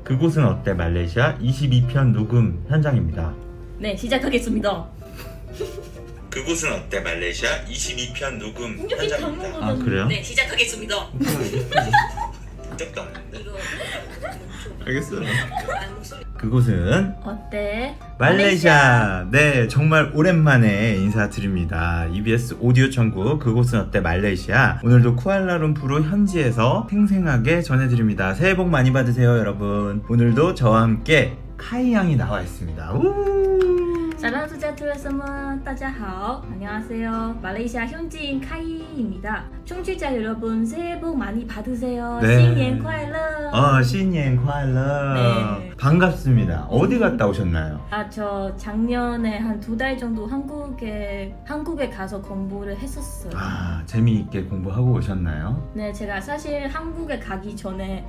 그곳은 어때 말레이시아 22편 녹음 현장입니다. 네, 시작하겠습니다. 그곳은 어때 말레이시아 22편 녹음 여기 현장입니다. 당근 아 그래요? 네, 시작하겠습니다. 적도 없는데? 이거 알겠어요. 그곳은 어때? 말레이시아. 네, 정말 오랜만에 인사드립니다. EBS 오디오 천국 그곳은 어때 말레이시아. 오늘도 쿠알라룸푸르 현지에서 생생하게 전해드립니다. 새해 복 많이 받으세요 여러분. 오늘도 저와 함께 카이 양이 나와 있습니다. 사랑 투자투자 semua, 大家好. 안녕하세요. 말레이시아 현지인 카이입니다. 청취자 여러분, 새해 복 많이 받으세요. 네. 신년 快乐. 신년 快乐. 네. 반갑습니다. 어디 갔다 오셨나요? 저 작년에 한 2달 정도 한국에 가서 공부를 했었어요. 재미있게 공부하고 오셨나요? 네, 제가 사실 한국에 가기 전에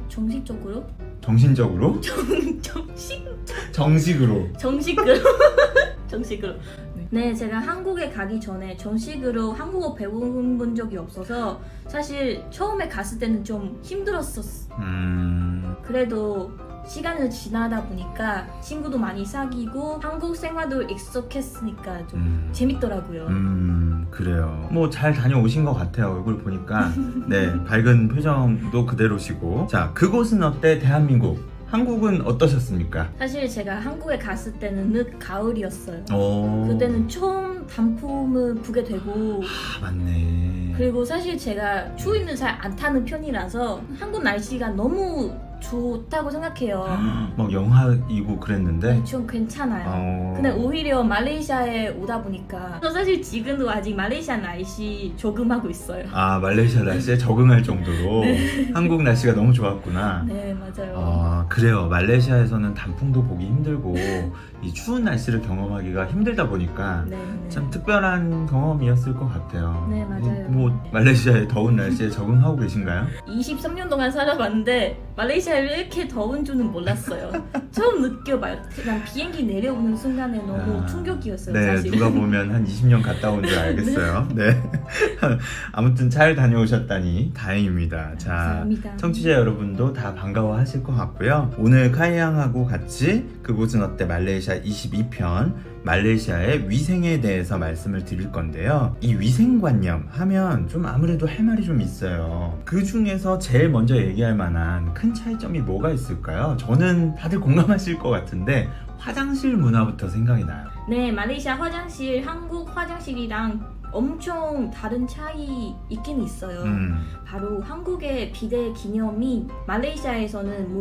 정식적으로? 정신적으로? 정식으로. 정식으로. 네, 제가 한국에 가기 전에 정식으로 한국어 배워본 적이 없어서 사실 처음에 갔을 때는 좀 힘들었었어. 그래도 시간을 지나다 보니까 친구도 많이 사귀고 한국 생활도 익숙했으니까 좀 재밌더라고요. 그래요. 뭐 잘 다녀오신 것 같아요. 얼굴 보니까. 네, 밝은 표정도 그대로시고. 자, 그곳은 어때 대한민국? 한국은 어떠셨습니까? 사실 제가 한국에 갔을 때는 늦 가을이었어요. 오. 그때는 처음 단풍을 보게 되고. 맞네. 그리고 사실 제가 추위는 잘 안 타는 편이라서 한국 날씨가 너무 좋다고 생각해요. 막 영하이고 그랬는데? 좀 괜찮아요. 근데 오히려 말레이시아에 오다 보니까 사실 지금도 아직 말레이시아 날씨 적응하고 있어요. 말레이시아 날씨에 적응할 정도로. 네. 한국 날씨가 너무 좋았구나. 네, 맞아요. 그래요. 말레이시아에서는 단풍도 보기 힘들고 이 추운 날씨를 경험하기가 힘들다 보니까 네. 참 특별한 경험이었을 것 같아요. 네, 맞아요. 뭐 말레이시아의 더운 날씨에 적응하고 계신가요? 23년 동안 살아봤는데 말레이시아에 이렇게 더운 줄은 몰랐어요. 처음 느껴봐요. 그냥 비행기 내려오는 순간에 너무 충격이었어요. 네, 사실. 누가 보면 한 20년 갔다 온 줄 알겠어요. 네. 아무튼 잘 다녀오셨다니 다행입니다. 자, 감사합니다. 청취자 여러분도 다 반가워하실 것 같고요. 오늘 카이 양하고 같이 그곳은 어때 말레이시아 22편 말레이시아의 위생에 대해서 말씀을 드릴 건데요. 이 위생관념 하면 좀 아무래도 할 말이 좀 있어요. 그 중에서 제일 먼저 얘기할 만한 큰 차이점이 뭐가 있을까요? 저는 다들 공감하실 것 같은데 화장실 문화부터 생각이 나요. 네, 말레이시아 화장실, 한국 화장실이랑 엄청 다른 차이 있긴 있어요. 바로 한국의 비대 기념이 말레이시아에서는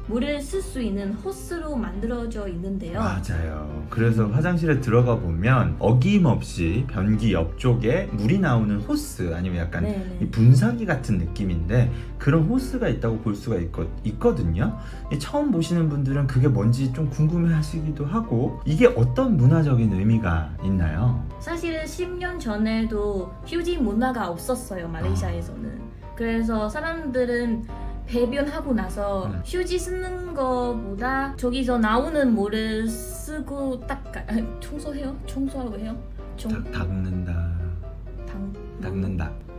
물을 쓸 수 있는 호스로 만들어져 있는데요. 맞아요. 그래서 화장실에 들어가 보면 어김없이 변기 옆쪽에 물이 나오는 호스 아니면 약간 이 분사기 같은 느낌인데 그런 호스가 있다고 볼 수가 있거든요. 처음 보시는 분들은 그게 뭔지 좀 궁금해 하시기도 하고 이게 어떤 문화적인 의미가 있나요? 사실 10년 전에도 휴지 문화가 없었어요, 말레이시아에서는. 그래서 사람들은 배변하고 나서 휴지 쓰는 거보다 저기서 나오는 물을 쓰고 청소해요? 청소하고 해요? 닦는다.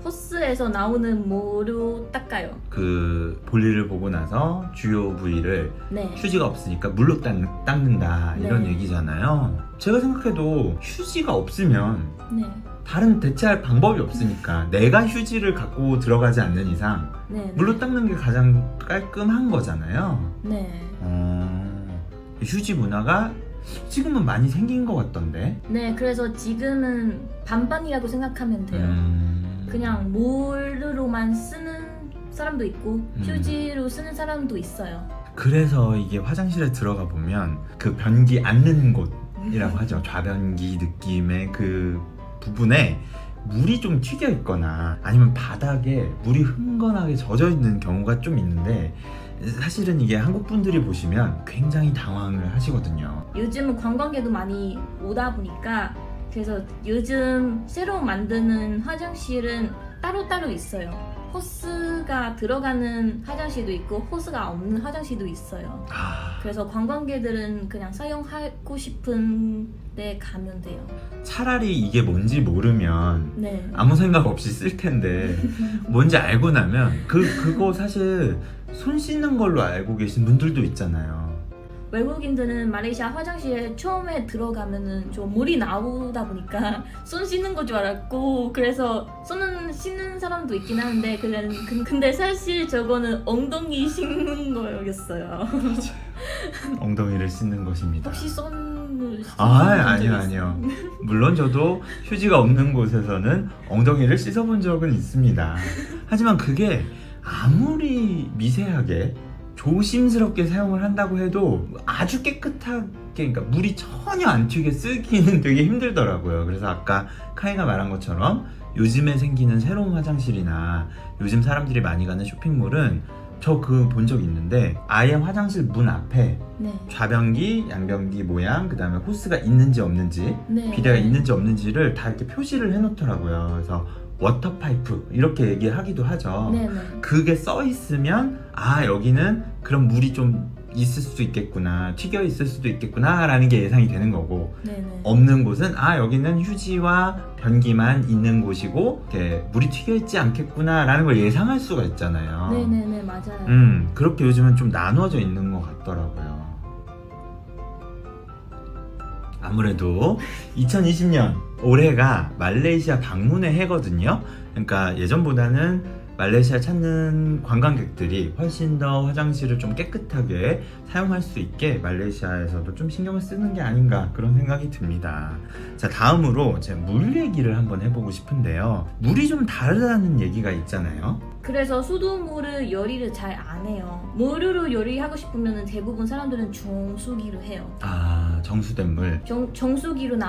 호스에서 나오는 물로 닦아요. 그 볼일을 보고 나서 주요 부위를 휴지가 없으니까 물로 닦는다 이런 얘기잖아요. 제가 생각해도 휴지가 없으면 다른 대체할 방법이 없으니까 내가 휴지를 갖고 들어가지 않는 이상 물로 닦는 게 가장 깔끔한 거잖아요. 휴지 문화가 지금은 많이 생긴 것 같던데. 네, 그래서 지금은 반반이라고 생각하면 돼요. 그냥 물로만 쓰는 사람도 있고 휴지로 쓰는 사람도 있어요. 그래서 이게 화장실에 들어가 보면 그 변기 앉는 곳이라고 하죠. 좌변기 느낌의 그 부분에 물이 좀 튀겨 있거나 아니면 바닥에 물이 흥건하게 젖어 있는 경우가 좀 있는데 사실은 이게 한국 분들이 보시면 굉장히 당황을 하시거든요. 요즘은 관광객도 많이 오다 보니까 그래서 요즘 새로 만드는 화장실은 따로따로 있어요. 호스가 들어가는 화장실도 있고 호스가 없는 화장실도 있어요. 그래서 관광객들은 그냥 사용하고 싶은 데 가면 돼요. 차라리 이게 뭔지 모르면 네. 아무 생각 없이 쓸 텐데 뭔지 알고 나면 그거 사실 손 씻는 걸로 알고 계신 분들도 있잖아요. 외국인들은 말레이시아 화장실에 처음에 들어가면은 좀 물이 나오다 보니까 손 씻는 거 줄 알았고, 그래서 손은 씻는 사람도 있긴 하는데 근데 사실 저거는 엉덩이 씻는 거였어요. 엉덩이를 씻는 것입니다. 혹시 손을 씻는 아니요. 물론 저도 휴지가 없는 곳에서는 엉덩이를 씻어본 적은 있습니다. 하지만 그게 아무리 미세하게 조심스럽게 사용을 한다고 해도 아주 깨끗하게, 그러니까 물이 전혀 안 튀게 쓰기는 되게 힘들더라고요. 그래서 아까 카이가 말한 것처럼 요즘에 생기는 새로운 화장실이나 요즘 사람들이 많이 가는 쇼핑몰은 저 그 본 적 있는데 아예 화장실 문 앞에 네. 좌변기, 양변기 모양, 그 다음에 호스가 있는지 없는지, 네. 비데가 있는지 없는지를 다 이렇게 표시를 해놓더라고요. 그래서 워터파이프 이렇게 얘기하기도 하죠. 네네. 그게 써 있으면 여기는 그런 물이 좀 있을 수도 있겠구나, 튀겨 있을 수도 있겠구나 라는 게 예상이 되는 거고, 네네. 없는 곳은 여기는 휴지와 변기만 있는 곳이고 이렇게 물이 튀겨 있지 않겠구나 라는 걸 예상할 수가 있잖아요. 네네네, 맞아요. 그렇게 요즘은 좀 나누어져 있는 것 같더라고요. 아무래도 2020년 올해가 말레이시아 방문의 해거든요. 그러니까 예전보다는 말레이시아 찾는 관광객들이 훨씬 더 화장실을 좀 깨끗하게 사용할 수 있게 말레이시아에서도 좀 신경을 쓰는 게 아닌가 그런 생각이 듭니다. 자, 다음으로 제가 물 얘기를 한번 해보고 싶은데요. 물이 좀 다르다는 얘기가 있잖아요. 그래서 수돗물을 요리를 잘 안 해요. 물으로 요리하고 싶으면 대부분 사람들은 정수기로 해요. 정수된 물. 정수기로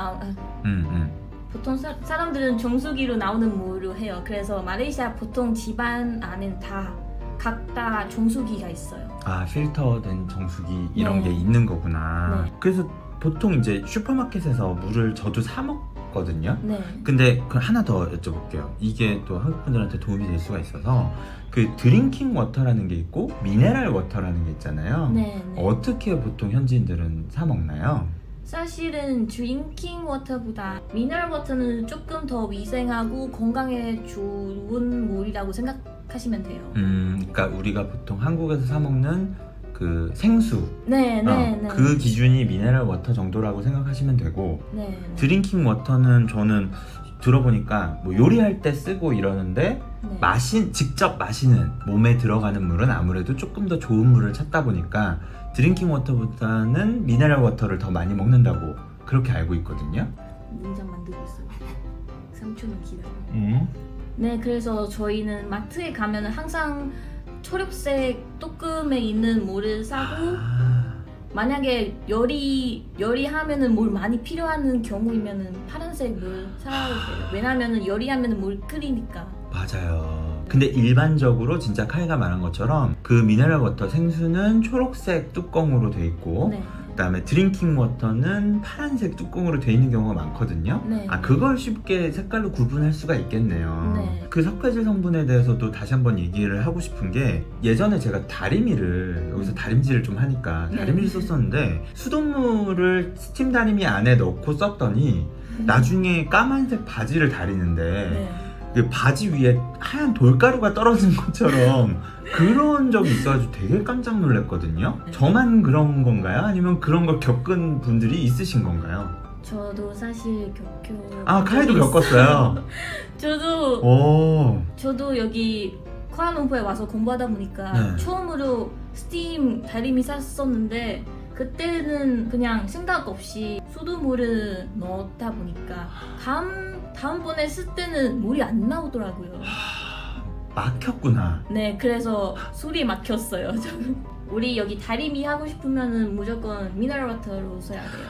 보통 사람들은 정수기로 나오는 물로 해요. 그래서 말레이시아 보통 집안 안엔 다 각다 정수기가 있어요. 필터된 정수기 이런 네. 게 있는 거구나. 네. 그래서 보통 이제 슈퍼마켓에서 물을 저도 사 먹거든요. 네. 근데 하나 더 여쭤볼게요. 이게 또 한국 분들한테 도움이 될 수가 있어서 그 드링킹 워터라는 게 있고 미네랄 워터라는 게 있잖아요. 네. 어떻게 보통 현지인들은 사 먹나요? 사실은 드링킹 워터보다 미네랄 워터는 조금 더 위생하고 건강에 좋은 물이라고 생각하시면 돼요. 그러니까 우리가 보통 한국에서 사 먹는 그 생수, 네. 그 기준이 미네랄 워터 정도라고 생각하시면 되고, 네. 드링킹 워터는 저는 들어보니까 뭐 요리할 때 쓰고 이러는데 네. 직접 마시는 몸에 들어가는 물은 아무래도 조금 더 좋은 물을 찾다 보니까 드링킹 워터보다는 미네랄 워터를 더 많이 먹는다고 그렇게 알고 있거든요. 문장 만들고 있어요. 3초만 기다려. 네, 그래서 저희는 마트에 가면 항상 초록색 뚜껑에 있는 물을 사고, 만약에 요리하면은 물 많이 필요한 경우이면은 파란색 물 사야 돼요. 왜냐면은 요리하면은 물 끓이니까. 맞아요. 근데 일반적으로 진짜 카이가 말한 것처럼 그 미네랄 워터 생수는 초록색 뚜껑으로 돼 있고, 네. 그다음에 드링킹 워터는 파란색 뚜껑으로 돼 있는 경우가 많거든요. 네. 그걸 쉽게 색깔로 구분할 수가 있겠네요. 네. 그 석회질 성분에 대해서도 다시 한번 얘기를 하고 싶은 게, 예전에 제가 다리미를 여기서 다림질을 좀 하니까 다리미를 썼었는데 수돗물을 스팀 다리미 안에 넣고 썼더니 나중에 까만색 바지를 다리는데 그 바지 위에 하얀 돌가루가 떨어진 것처럼 그런 적이 있어가지고 되게 깜짝 놀랐거든요. 저만 그런 건가요? 아니면 그런 걸 겪은 분들이 있으신 건가요? 저도 사실 카이도 겪었어요. 저도 여기 쿠알라룸푸르에 와서 공부하다 보니까 처음으로 스팀 다리미 샀었는데, 그때는 그냥 생각 없이 수돗물을 넣다 보니까 다음번에 쓸 때는 물이 안 나오더라고요. 막혔구나. 네, 그래서 술이 막혔어요. 우리 여기 다리미 하고 싶으면은 무조건 미네랄 워터로 써야 돼요.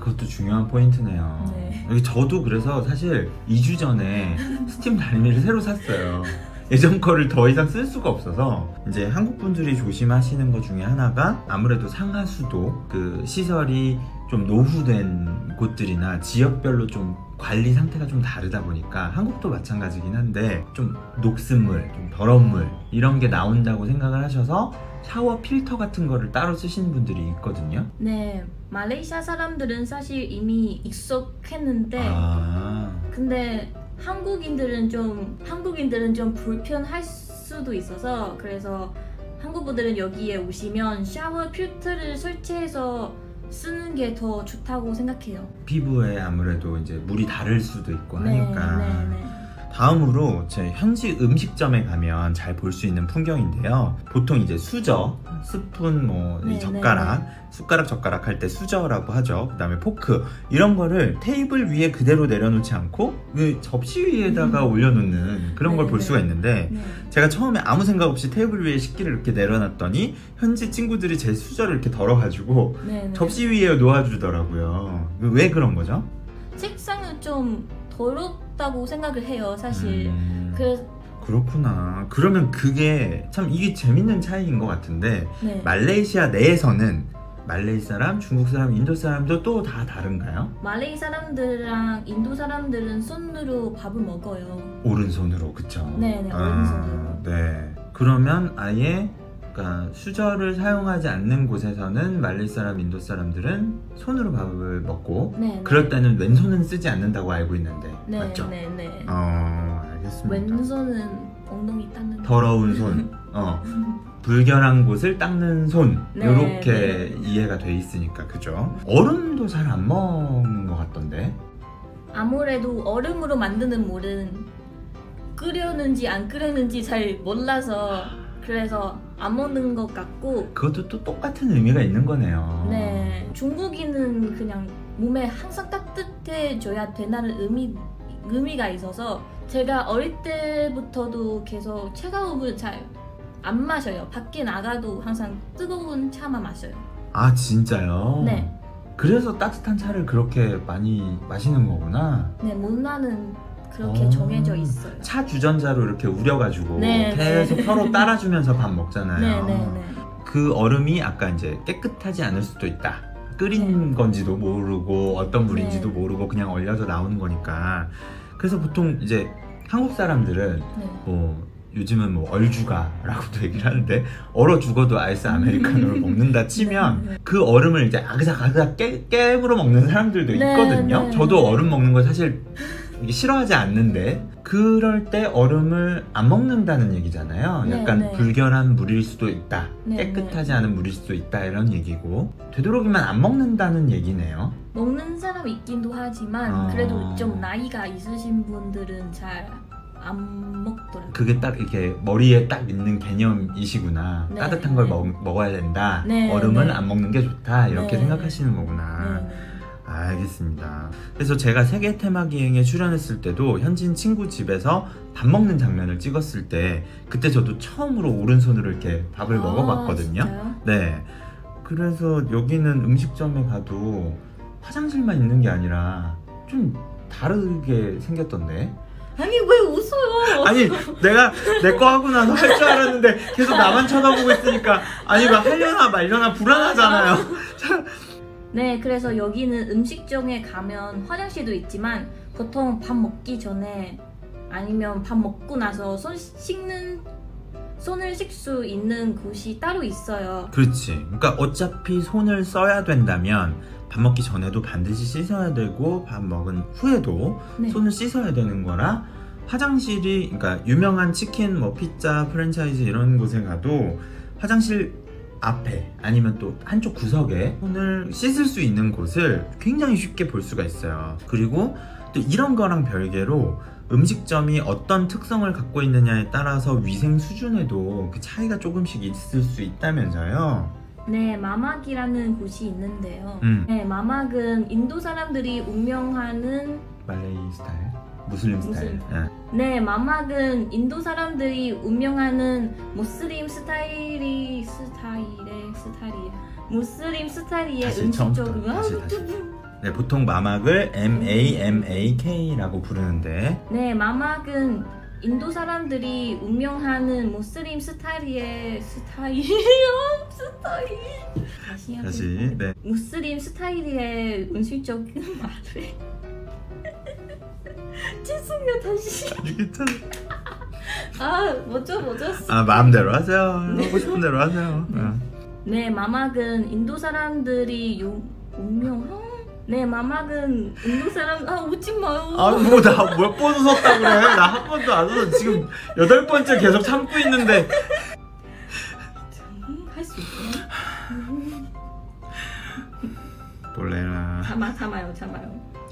그것도 중요한 포인트네요. 네. 여기 저도 그래서 사실 2주 전에 스팀 다리미를 새로 샀어요. 예전 거를 더 이상 쓸 수가 없어서. 이제 한국 분들이 조심하시는 것 중에 하나가 아무래도 상하수도 그 시설이 좀 노후된 곳들이나 지역별로 좀 관리 상태가 좀 다르다 보니까 한국도 마찬가지긴 한데 좀 녹슨물, 좀 더러운 물 이런 게 나온다고 생각을 하셔서 샤워 필터 같은 거를 따로 쓰시는 분들이 있거든요. 네, 말레이시아 사람들은 사실 이미 익숙했는데 근데 한국인들은 좀 불편할 수도 있어서 그래서 한국 분들은 여기에 오시면 샤워 필터를 설치해서 쓰는 게 더 좋다고 생각해요. 피부에 아무래도 이제 물이 다를 수도 있고 하니까. 네. 다음으로 제 현지 음식점에 가면 잘 볼 수 있는 풍경인데요. 보통 이제 수저, 스푼, 숟가락 젓가락 할 때 수저라고 하죠. 그 다음에 포크 이런 거를 테이블 위에 그대로 내려놓지 않고 그 접시 위에다가 올려놓는 그런 걸 볼 수가 있는데 제가 처음에 아무 생각 없이 테이블 위에 식기를 이렇게 내려놨더니 현지 친구들이 제 수저를 이렇게 덜어가지고 접시 위에 놓아주더라고요. 왜 그런 거죠? 책상은 좀 더럽다고 생각을 해요, 사실. 그렇구나. 그러면 그게 참 이게 재밌는 차이인 것 같은데 말레이시아 내에서는 말레이시 사람, 중국 사람, 인도 사람도 또 다 다른가요? 말레이 사람들이랑 인도 사람들은 손으로 밥을 먹어요. 오른손으로, 그쵸? 네네, 오른손으로. 네. 그러면 아예 그러니까 수저를 사용하지 않는 곳에서는 말레이 사람, 인도 사람들은 손으로 밥을 먹고 그럴 때는 왼손은 쓰지 않는다고 알고 있는데 맞죠? 네네. 알겠습니다. 왼손은 엉덩이 닦는 더러운 손, 불결한 곳을 닦는 손 이렇게 이해가 돼 있으니까 그죠? 얼음도 잘 안 먹는 것 같던데? 아무래도 얼음으로 만드는 물은 끓였는지 안 끓였는지 잘 몰라서 그래서 안 먹는 것 같고 그것도 또 똑같은 의미가 있는 거네요. 네, 중국인은 그냥 몸에 항상 따뜻해져야 된다는 의미가 있어서 제가 어릴 때부터도 계속 차가운 물 잘 안 마셔요. 밖에 나가도 항상 뜨거운 차만 마셔요. 아 진짜요? 네. 그래서 따뜻한 차를 그렇게 많이 마시는 거구나. 네, 문화는 그렇게 정해져 있어요. 차 주전자로 이렇게 우려가지고 계속 서로 따라주면서 밥 먹잖아요. 그 얼음이 아까 이제 깨끗하지 않을 수도 있다. 끓인 건지도 모르고 어떤 물인지도 모르고 그냥 얼려져 나오는 거니까. 그래서 보통 이제 한국 사람들은 뭐 요즘은 뭐 얼죽아라고도 얘기를 하는데 얼어 죽어도 아이스 아메리카노를 먹는다 치면 그 얼음을 이제 아그작 깨물어 먹는 사람들도 있거든요. 저도 얼음 먹는 거 사실 싫어하지 않는데 그럴 때 얼음을 안 먹는다는 얘기잖아요. 약간 불결한 물일 수도 있다. 깨끗하지 않은 물일 수도 있다 이런 얘기고 되도록이면 안 먹는다는 얘기네요. 먹는 사람 있긴도 하지만 그래도 좀 나이가 있으신 분들은 잘 안 먹더라고요. 그게 딱 이렇게 머리에 딱 있는 개념이시구나. 따뜻한 걸 먹어야 된다. 얼음은 안 먹는 게 좋다. 이렇게 생각하시는 거구나. 알겠습니다. 그래서 제가 세계 테마 기행에 출연했을 때도 현지인 친구 집에서 밥 먹는 장면을 찍었을 때 그때 저도 처음으로 오른손으로 이렇게 밥을 먹어봤거든요. 진짜요? 네. 그래서 여기는 음식점에 가도 화장실만 있는 게 아니라 좀 다르게 생겼던데. 아니 왜 웃어요? 아니 내가 내 거 하고 나서 할 줄 알았는데 계속 나만 쳐다보고 있으니까 아니 막 하려나 말려나 불안하잖아요. 네, 그래서 여기는 음식점에 가면 화장실도 있지만 보통 밥 먹기 전에 아니면 밥 먹고 나서 손을 씻을 수 있는 곳이 따로 있어요. 그렇지. 그러니까 어차피 손을 써야 된다면 밥 먹기 전에도 반드시 씻어야 되고 밥 먹은 후에도 손을 씻어야 되는 거라 화장실이 그러니까 유명한 치킨, 뭐 피자, 프랜차이즈 이런 곳에 가도 화장실 앞에 아니면 또 한쪽 구석에 손을 씻을 수 있는 곳을 굉장히 쉽게 볼 수가 있어요. 그리고 또 이런 거랑 별개로 음식점이 어떤 특성을 갖고 있느냐에 따라서 위생 수준에도 그 차이가 조금씩 있을 수 있다면서요. 네, 마막이라는 곳이 있는데요. 네, 마막은 인도 사람들이 운영하는 말레이 스타일? 무슬림 스타일? 네, 마막은 인도 사람들이 운영하는 무슬림 스타일의 음식점이에요. 네, 보통 마막을 MAMAK라고 부르는데 네, 마막은 인도 사람들이 운명하는 무슬림 스타일이에요. 다시 네. 무슬림 스타일의 은실적인 말을 죄송해요. 다시. 괜찮아. 뭐죠? 마음대로 하세요. 하고 싶은 대로 하세요. 네, 마막은 인도 사람들이 운명. 네, 마막은 인도 사람. 웃지 마요. 뭐 나 몇 번 웃었다 그래. 나 한 번도 안 웃어. 지금 8번째 계속 참고 있는데. 할 수 있어요? 몰래나. 참아요.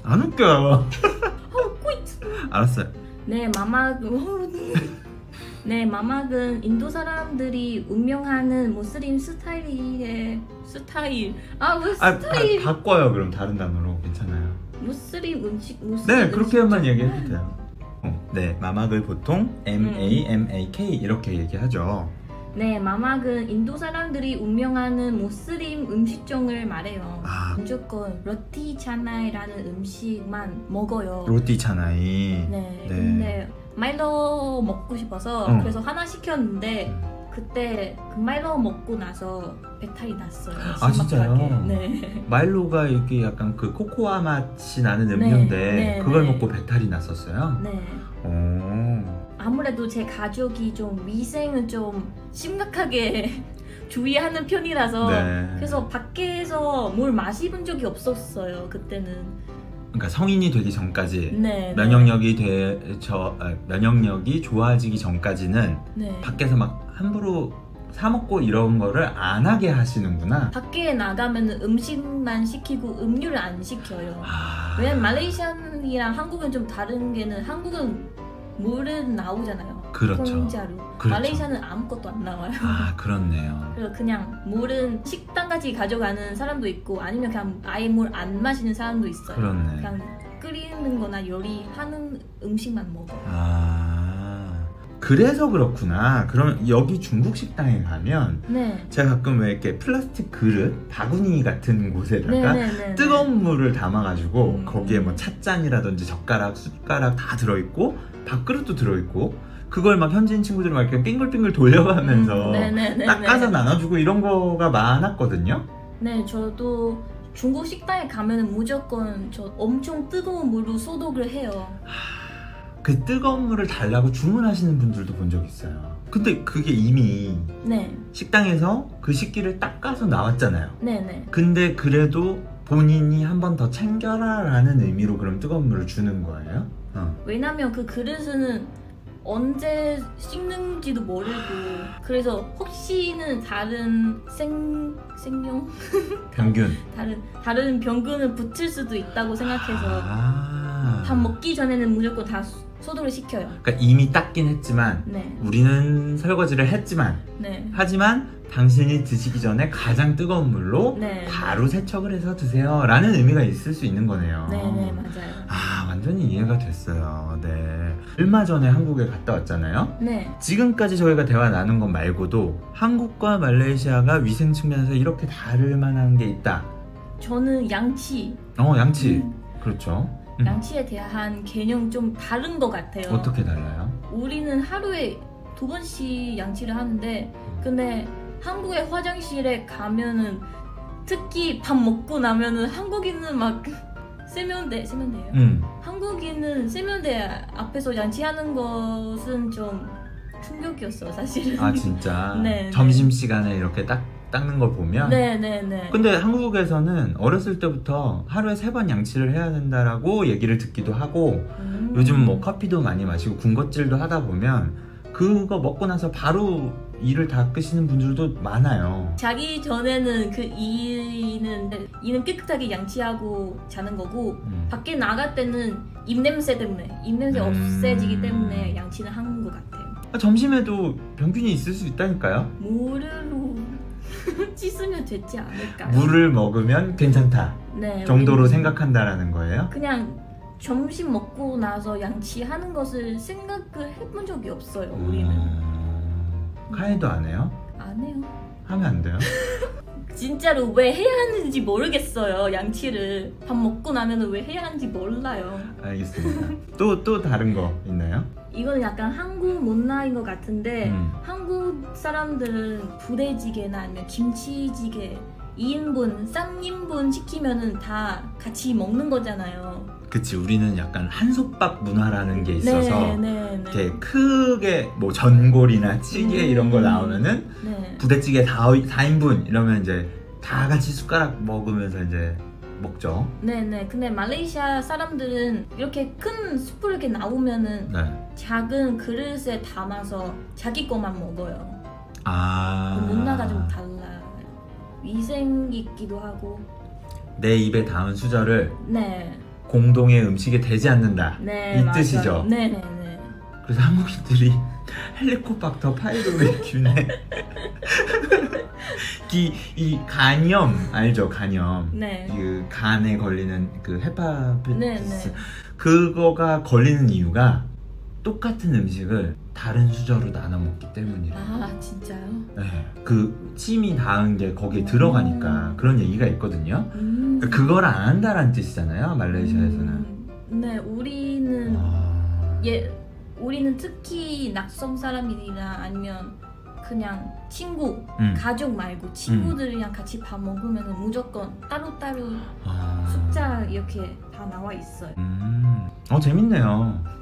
안 웃겨. 웃고 있어. 알았어요. 네, 마막은 인도 사람들이 운명하는 무슬림 스타일. 왜 스타일? 바꿔요. 그럼 다른 단어로 괜찮아요. 무슬림 네, 그렇게만 얘기해도 돼요. 네, 마막을 보통 MAMAK 이렇게 얘기하죠. 네, 마막은 인도 사람들이 운명하는 무슬림 음식종을 말해요. 무조건 로티 차나이라는 음식만 먹어요. 로티 차나이. 네. 근데 마일로 먹고 싶어서 그래서 하나 시켰는데 그때 그 마일로 먹고 나서 배탈이 났어요. 진짜요? 네. 마일로가 이렇게 약간 그 코코아 맛이 나는 음료인데 그걸 먹고 배탈이 났었어요? 네. 아무래도 제 가족이 좀 위생을 좀 심각하게 주의하는 편이라서 그래서 밖에서 뭘 마셔본 적이 없었어요. 그때는. 그러니까 성인이 되기 전까지 면역력이 좋아지기 전까지는 밖에서 막 함부로 사 먹고 이런 거를 안 하게 하시는구나. 밖에 나가면 음식만 시키고 음료를 안 시켜요. 왜냐면 말레이시아랑 한국은 좀 다른 게는 한국은 물은 나오잖아요. 공짜로. 말레이시아는 아무것도 안 나와요. 그렇네요. 그래서 그냥 물은 식당까지 가져가는 사람도 있고 아니면 그냥 아예 물 안 마시는 사람도 있어요. 그렇네. 그냥 끓이는 거나 요리하는 음식만 먹어요. 그래서 그렇구나. 그럼 여기 중국 식당에 가면 제가 가끔 왜 이렇게 플라스틱 그릇, 바구니 같은 곳에다가 뜨거운 물을 담아가지고 거기에 뭐 찻잔이라든지 젓가락, 숟가락 다 들어있고 밥그릇도 들어있고 그걸 막 현지인 친구들이 막 이렇게 빙글빙글 돌려가면서 닦아서 나눠주고 이런 거가 많았거든요. 네, 저도 중국 식당에 가면 무조건 엄청 뜨거운 물로 소독을 해요. 그 뜨거운 물을 달라고 주문하시는 분들도 본 적 있어요. 근데 그게 이미 식당에서 그 식기를 닦아서 나왔잖아요. 근데 그래도 본인이 한 번 더 챙겨라 라는 의미로 그럼 뜨거운 물을 주는 거예요? 왜냐면 그 그릇은 언제 씻는지도 모르고 그래서 혹시는 다른 생명? 병균 다른 병균을 붙일 수도 있다고 생각해서 밥 먹기 전에는 무조건 다 소독을 시켜요. 그러니까 이미 닦긴 했지만 우리는 설거지를 했지만 하지만 당신이 드시기 전에 가장 뜨거운 물로 바로 세척을 해서 드세요 라는 의미가 있을 수 있는 거네요. 네, 맞아요. 완전히 이해가 됐어요. 얼마 전에 한국에 갔다 왔잖아요. 지금까지 저희가 대화 나눈 것 말고도 한국과 말레이시아가 위생 측면에서 이렇게 다를 만한 게 있다. 저는 양치. 양치. 그렇죠. 양치에 대한 개념 좀 다른 것 같아요. 어떻게 달라요? 우리는 하루에 2번씩 양치를 하는데 근데 한국의 화장실에 가면은 특히 밥 먹고 나면은 한국인은 막 세면대예요. 한국인은 세면대 앞에서 양치하는 것은 좀 충격이었어요, 사실은. 진짜? 점심시간에 이렇게 닦는 걸 보면? 근데 한국에서는 어렸을 때부터 하루에 3번 양치를 해야 된다라고 얘기를 듣기도 하고 요즘 뭐 커피도 많이 마시고 군것질도 하다 보면 그거 먹고 나서 바로 이를 닦으시는 분들도 많아요. 자기 전에는 그 이는 깨끗하게 양치하고 자는 거고 밖에 나갈 때는 입냄새 없애지기 때문에 양치는 하는 것 같아요. 점심에도 병균이 있을 수 있다니까요. 물로 씻으면 되지 않을까요? 물을 먹으면 괜찮다 정도로 생각한다라는 거예요? 그냥 점심 먹고 나서 양치하는 것을 생각을 해본 적이 없어요. 우리는. 카이도 안 해요? 안 해요. 하면 안 돼요? 진짜로 왜 해야 하는지 모르겠어요. 양치를 밥 먹고 나면 왜 해야 하는지 몰라요. 알겠습니다. 또 다른 거 있나요? 이거는 약간 한국 문화인 것 같은데 한국 사람들은 부대찌개나 아니면 김치찌개 2인분, 3인분 시키면은 다 같이 먹는 거잖아요. 그치, 우리는 약간 한솥밥 문화라는 게 있어서 네. 이렇게 크게 뭐 전골이나 찌개 이런 거 나오면은 네. 부대찌개 4인분 이러면 이제 다 같이 숟가락 먹으면서 이제 먹죠. 네네. 근데 말레이시아 사람들은 이렇게 큰 숯불 이렇게 나오면은 네. 작은 그릇에 담아서 자기 것만 먹어요. 아. 문화가 좀 달라요. 위생이기도 하고. 내 입에 닿은 수저를 네. 공동의 음식에 대지 않는다. 네. 이 맞아요. 뜻이죠. 네네네. 그래서 한국인들이 헬리코박터 파이로메균에 이 간염 알죠? 간염. 네. 그 간에 걸리는 그 헤파티스. 네네. 그거가 걸리는 이유가 똑같은 음식을 다른 수저로 나눠 먹기 때문이래요. 아 진짜요? 네. 그 침이 닿은 게 거기에 들어가니까 그런 얘기가 있거든요. 그러니까 그걸 안 한다라는 뜻이잖아요, 말레이시아에서는. 네, 우리는 우리는 특히 낯선 사람이나 아니면 그냥 친구, 가족 말고 친구들이랑 같이 밥 먹으면 무조건 따로따로 숫자 이렇게 다 나와 있어요. 재밌네요.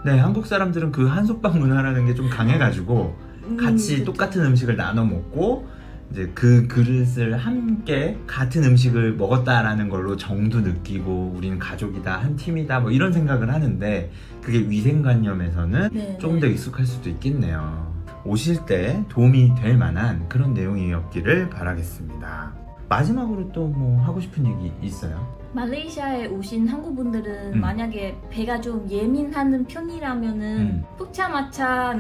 네, 한국 사람들은 그 한솥밥 문화라는 게 좀 강해가지고 같이 그쵸. 똑같은 음식을 나눠 먹고 이제 그 그릇을 함께 같은 음식을 먹었다라는 걸로 정도 느끼고 우리는 가족이다, 한 팀이다 뭐 이런 생각을 하는데 그게 위생관념에서는 네, 조금 더 익숙할 수도 있겠네요. 오실 때 도움이 될 만한 그런 내용이었기를 바라겠습니다. 마지막으로 또 뭐 하고 싶은 얘기 있어요? 말레이시아에 오신 한국분들은 만약에 배가 좀 예민한 편이라면은 포장마차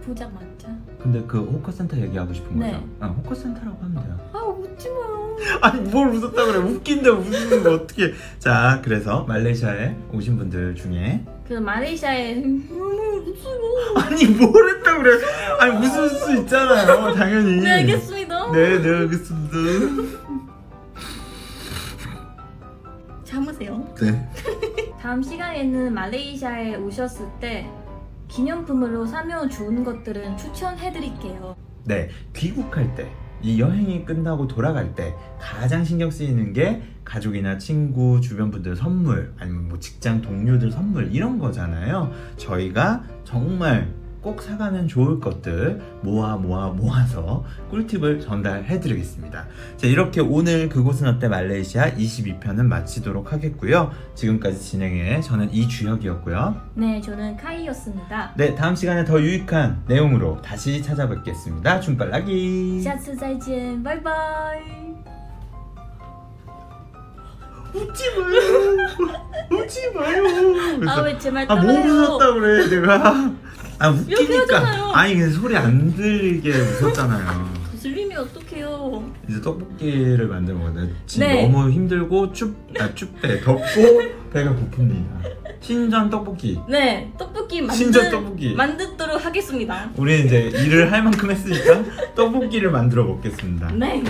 포장마차? 근데 그 호커센터 얘기하고 싶은 거죠? 네. 호커센터라고 하면 돼요. 아 웃지 마요. 아니 뭘 웃었다 그래. 웃긴데 웃는 거 어떻게. 자, 그래서 말레이시아에 오신 분들 중에 그 말레이시아에 웃어요. 아니 뭘 했다 그래. 아니 웃을 수 있잖아요, 당연히. 네 알겠습니다. 네 알겠습니다. 참으세요. 네. 다음 시간에는 말레이시아에 오셨을 때 기념품으로 사면 좋은 것들은 추천해드릴게요. 네, 귀국할 때, 이 여행이 끝나고 돌아갈 때 가장 신경 쓰이는 게 가족이나 친구, 주변 분들 선물, 아니면 뭐 직장 동료들 선물 이런 거잖아요. 저희가 정말 꼭 사가면 좋을 것들 모아서 꿀팁을 전달해 드리겠습니다. 자, 이렇게 오늘 그곳은 어때 말레이시아 22편은 마치도록 하겠고요. 지금까지 진행해 저는 이주혁이었고요. 네, 저는 카이였습니다. 네, 다음 시간에 더 유익한 내용으로 다시 찾아뵙겠습니다. 줌빨라기. 下次再见，拜拜。 웃지 마요. 웃지 마요. 아 왜 제 말 뭐 따라해요? 웃었다 그래 내가. 이렇게 웃기니까. 하잖아요. 아니 근데 소리 안 들리게 웃었잖아요. 들리면 어떡해요? 이제 떡볶이를 만들어 먹었는데 지금 네. 너무 힘들고 춥대 덥고 배가 고픕니다. 신전 떡볶이. 네, 떡볶이 신전 떡볶이. 만들도록 하겠습니다. 우리는 이제 일을 할 만큼 했으니까 떡볶이를 만들어 먹겠습니다. 네.